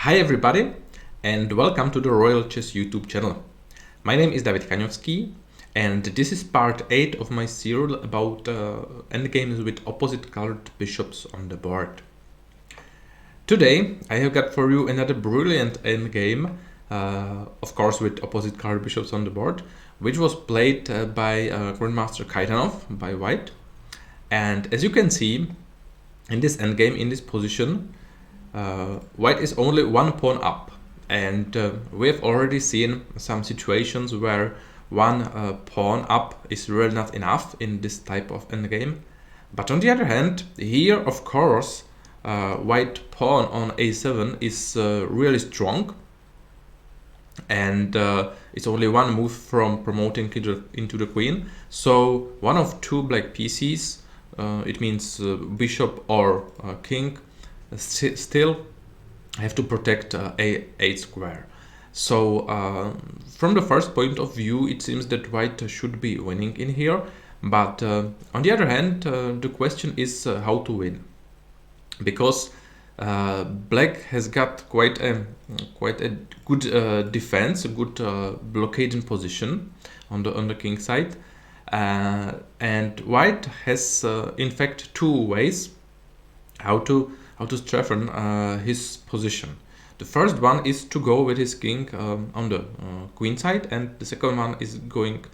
Hi everybody and welcome to the Royal Chess YouTube channel. My name is Kanovsky and this is part 8 of my series about endgames with opposite colored bishops on the board. Today I have got for you another brilliant endgame, of course with opposite colored bishops on the board, which was played by Grandmaster Kaitanov by White. And as you can see, in this endgame, in this position, White is only one pawn up, and we have already seen some situations where one pawn up is really not enough in this type of endgame. But on the other hand, here of course White pawn on a7 is really strong, and it's only one move from promoting into the queen. So one of two black pieces, it means bishop or king, still have to take a8 square. So from the first point of view, it seems that White should be winning in here, but on the other hand, the question is how to win, because Black has got quite a good defense, a good blockading position on the king side, and White has in fact two ways how to strengthen his position. The first one is to go with his king on the queen side, and the second one is going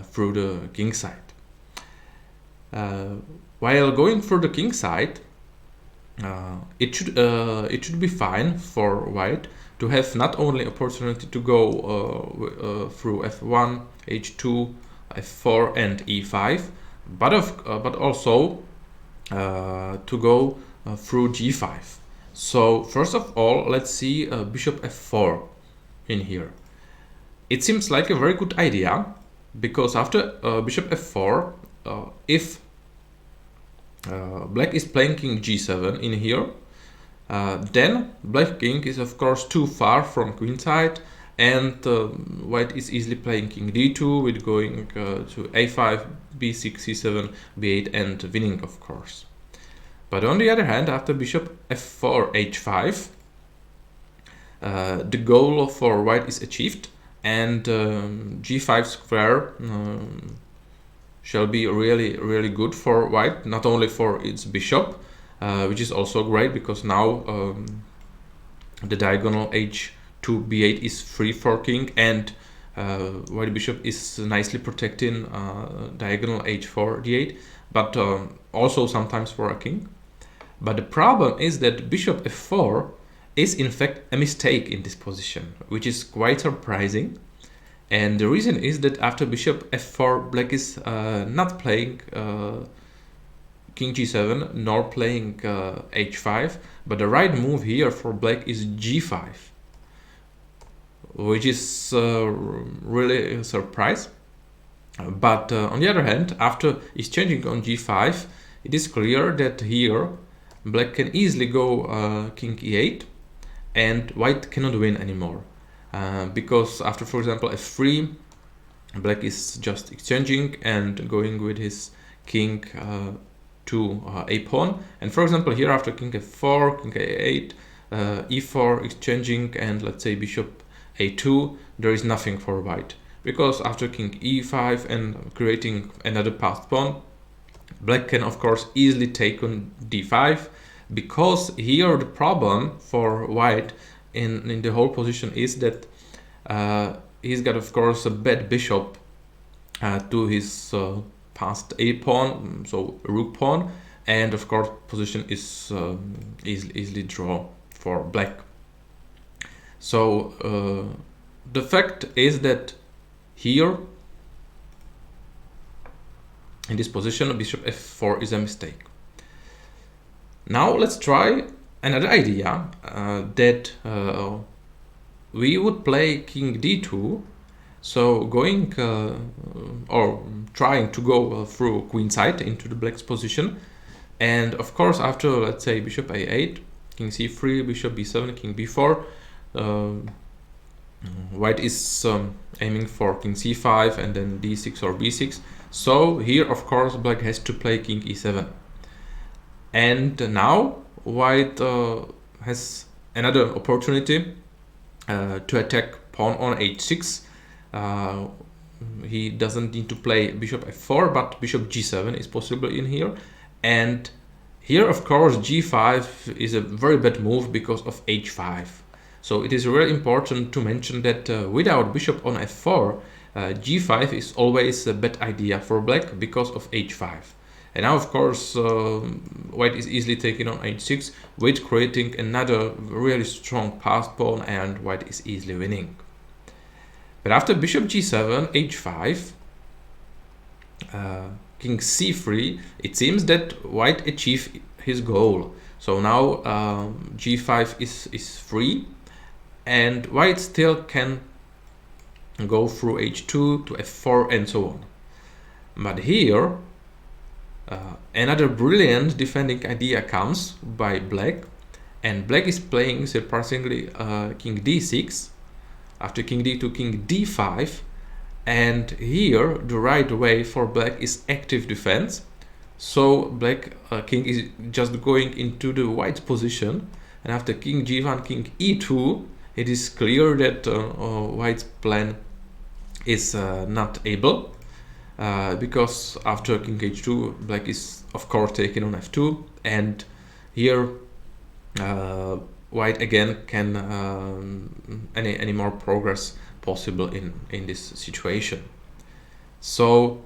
through the king side. While going through the king side, it should be fine for White to have not only opportunity to go through f1, h2, f4, and e5, but also to go through g5. So first of all, let's see bishop f4 in here. It seems like a very good idea, because after bishop f4, if Black is playing king g7 in here, then Black king is of course too far from queen side, and White is easily playing king d2 with going to a5, b6, c7, b8, and winning of course. But on the other hand, after bishop f4, h5, the goal for White is achieved, and g5 square shall be really good for White, not only for its bishop, which is also great because now the diagonal h2 b8 is free for king, and White bishop is nicely protecting diagonal h4 d8, but also sometimes for a king. But the problem is that bishop f4 is in fact a mistake in this position, which is quite surprising. And the reason is that after bishop f4, Black is not playing king g7 nor playing h5, but the right move here for Black is g5, which is really a surprise. But on the other hand, after exchanging on g5, it is clear that here Black can easily go king e8, and White cannot win anymore. Because after, for example, f3, Black is just exchanging and going with his king to a pawn. And for example, here after king f4, king a8, e4, exchanging, and let's say bishop a2, there is nothing for White. Because after king e5 and creating another passed pawn, Black can of course easily take on d5, because here the problem for White in the whole position is that he's got of course a bad bishop to his passed a pawn, so rook pawn, and of course position is easily draw for Black. So the fact is that here in this position bishop f4 is a mistake. Now let's try another idea, that we would play king d2, so going or trying to go through queen side into the Black's position, and of course after, let's say, bishop a8, king c3, bishop b7, king b4, White is aiming for king c5 and then d6 or b6. So here of course Black has to play king e7, and now White has another opportunity to attack pawn on h6. He doesn't need to play bishop f4, but bishop g7 is possible in here. And here, of course, g5 is a very bad move because of h5. So it is really important to mention that without bishop on f4, g5 is always a bad idea for black because of h5. And now, of course, white is easily taken on h6 with creating another really strong passed pawn, and white is easily winning. But after bishop g7, h5, king c3, it seems that white achieved his goal. So now g5 is free, and white still can go through h2 to f4 and so on. But here another brilliant defending idea comes by black, and black is playing surprisingly king d6 after king d2, king d5, and here the right way for black is active defense. So black king is just going into the white position, and after king g1, king e2, it is clear that white's plan is not able, because after king h2, black is of course taken on f2, and here white again can any more progress possible in this situation. So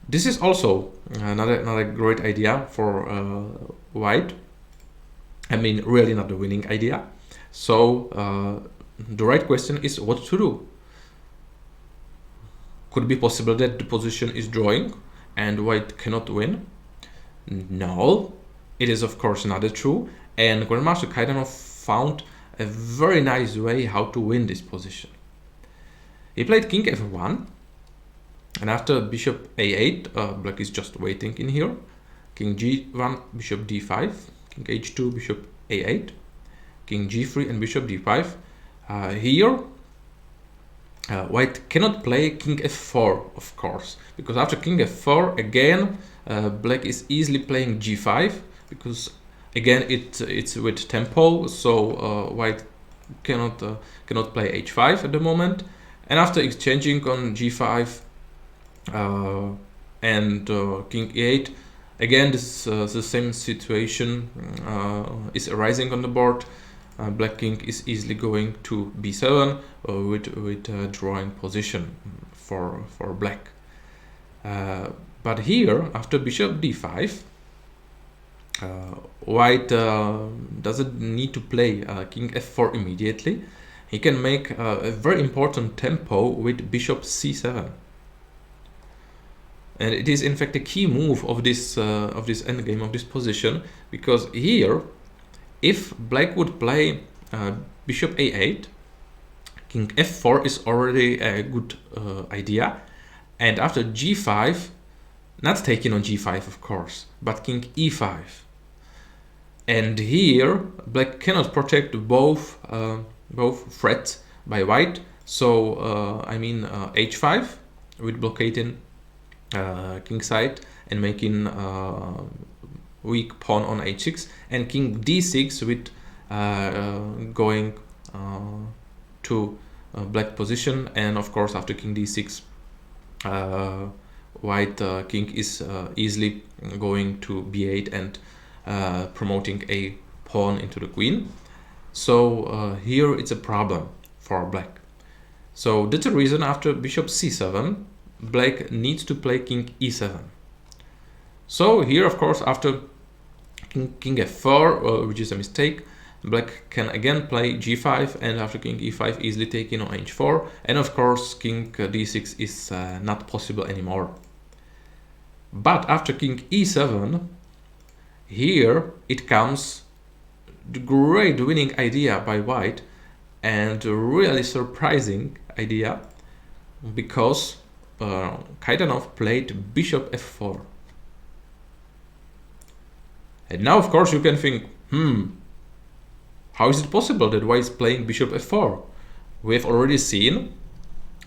this is also another great idea for white. I mean, really not the winning idea. So the right question is what to do. Could it be possible that the position is drawing and white cannot win? No, it is of course not true, and Grandmaster Kaidanov found a very nice way how to win this position. He played king f1, and after bishop a8, black is just waiting in here. King g1, bishop d5, king h2, bishop a8, king g3 and bishop d5. Here white cannot play king f4, of course, because after king f4 again black is easily playing g5, because again it's with tempo, so white cannot play h5 at the moment. And after exchanging on g5 and king e8, again this the same situation is arising on the board. Black king is easily going to b7 with drawing position for black. But here, after bishop d5, white doesn't need to play king f4 immediately. He can make a very important tempo with bishop c7. And it is in fact a key move of this endgame, of this position, because here, if black would play bishop a8, king f4 is already a good idea, and after g5, not taking on g5 of course, but king e5. And here black cannot protect both threats by white, so I mean h5 with blockading king side and making weak pawn on h6, and king d6 with going to black position. And of course after king d6 white king is easily going to b8 and promoting a pawn into the queen. So here it's a problem for black. So that's the reason after bishop c7 black needs to play king e7. So here of course after king f4, which is a mistake, black can again play g5, and after king e5 easily taken on h4, and of course king d6 is not possible anymore. But after king e7, here it comes the great winning idea by white, and a really surprising idea, because Kaidanov played bishop f4. And now of course you can think, how is it possible that white is playing bishop f4? We have already seen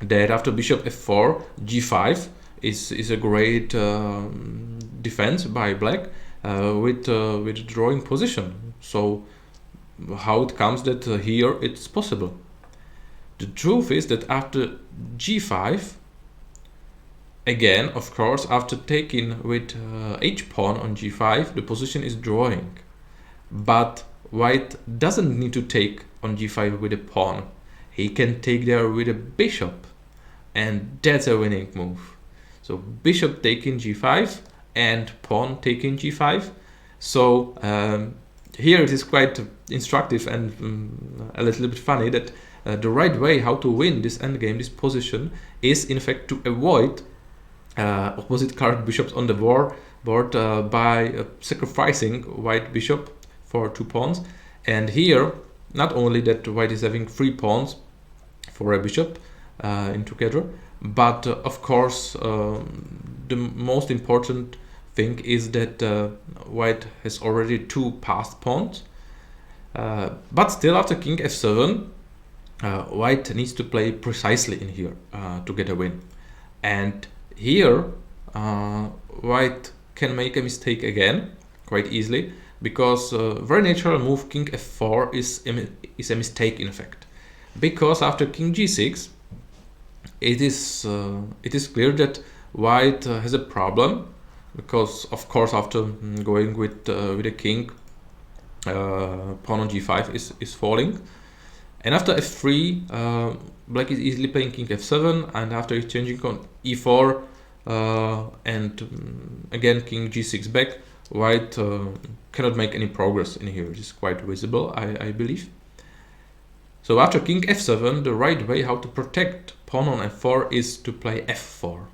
that after bishop f4, g5 is a great defense by black with drawing position. So how it comes that here it's possible. The truth is that after g5, again, of course, after taking with h pawn on g5, the position is drawing. But white doesn't need to take on g5 with a pawn. He can take there with a bishop, and that's a winning move. So bishop taking g5 and pawn taking g5. So here it is quite instructive and a little bit funny that the right way how to win this endgame, this position, is in fact to avoid opposite colored bishops on the board by sacrificing white bishop for 2 pawns. And here, not only that white is having 3 pawns for a bishop in together, but of course the most important thing is that white has already 2 passed pawns. But still, after king f7, white needs to play precisely in here to get a win. And here white can make a mistake again quite easily, because very natural move king f4 is a mistake in fact, because after king g6 it is clear that white has a problem, because of course after going with a king, pawn on g5 is falling, and after f3 black is easily playing king f7, and after exchanging on e4 and again king g6 back, white cannot make any progress in here. It is quite visible, I believe. So after king f7, the right way how to protect pawn on f4 is to play f4.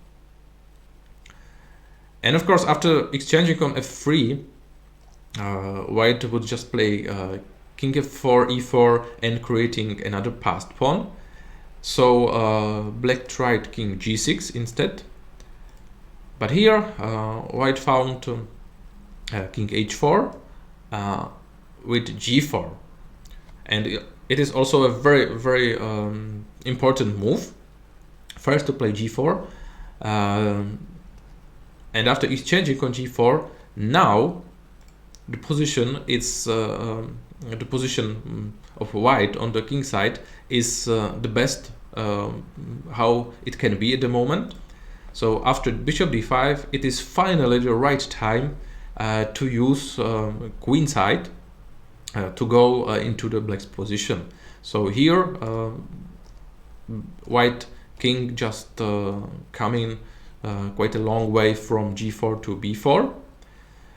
And of course, after exchanging on f3, white would just play king f4, e4, and creating another passed pawn. So black tried king g6 instead. But here, white found king h4 with g4. And it is also a very important move. First to play g4. And after exchanging on g4, now the position is the position of white on the king side is the best how it can be at the moment. So after bishop d5, it is finally the right time to use queen side to go into the black's position. So here white king just coming quite a long way from g4 to b4,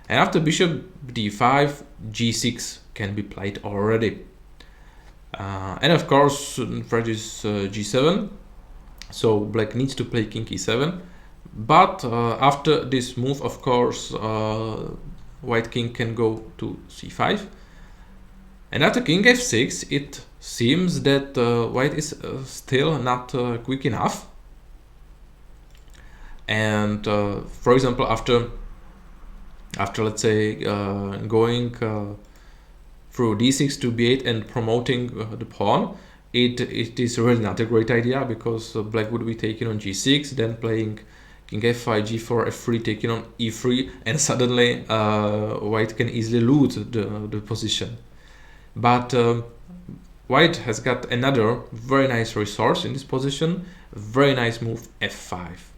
and after bishop d5, g6 can be played already, and of course for this g7, so black needs to play king e7, but after this move, of course, white king can go to c5, and after king f6, it seems that white is still not quick enough. And for example, after let's say going through d6 to b8 and promoting the pawn, it is really not a great idea, because black would be taking on g6, then playing king f5, g4, f3, taking on e3, and suddenly white can easily lose the position. But white has got another very nice resource in this position, very nice move f5.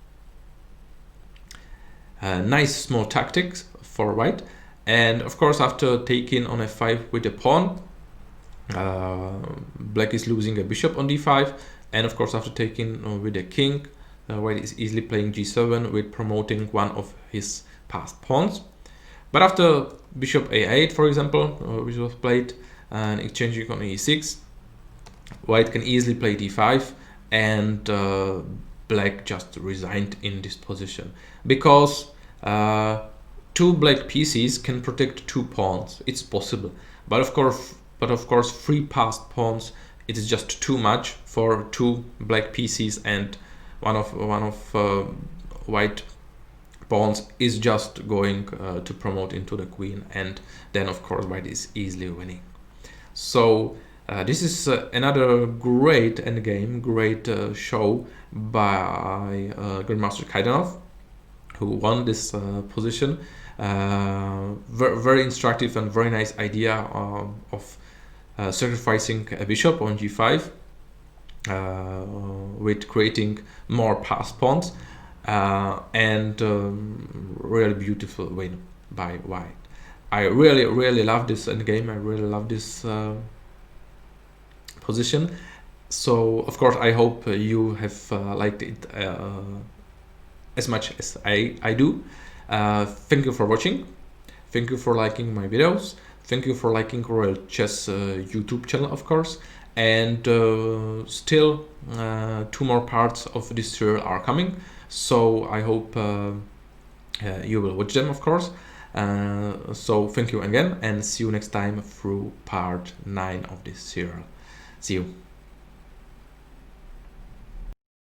Nice small tactics for white, and of course after taking on f5 with a pawn, black is losing a bishop on d5, and of course after taking with a king, white is easily playing g7 with promoting one of his passed pawns. But after bishop a8, for example, which was played, and exchanging on e6, white can easily play d5, and black just resigned in this position, because 2 black pieces can protect 2 pawns. It's possible, but of course 3 passed pawns, it is just too much for 2 black pieces, and one of white pawns is just going to promote into the queen, and then of course white is easily winning. So this is another great endgame, great show by Grandmaster Kaidanov, who won this position. Very instructive and very nice idea of sacrificing a bishop on g5 with creating more pass pawns, and really beautiful win by white. I really love this endgame. I really love this position. So of course I hope you have liked it as much as I do. Thank you for watching. Thank you for liking my videos. Thank you for liking Royal Chess YouTube channel, of course. And still 2 more parts of this serial are coming. So I hope you will watch them, of course. So thank you again, and see you next time through part 9 of this serial. See you.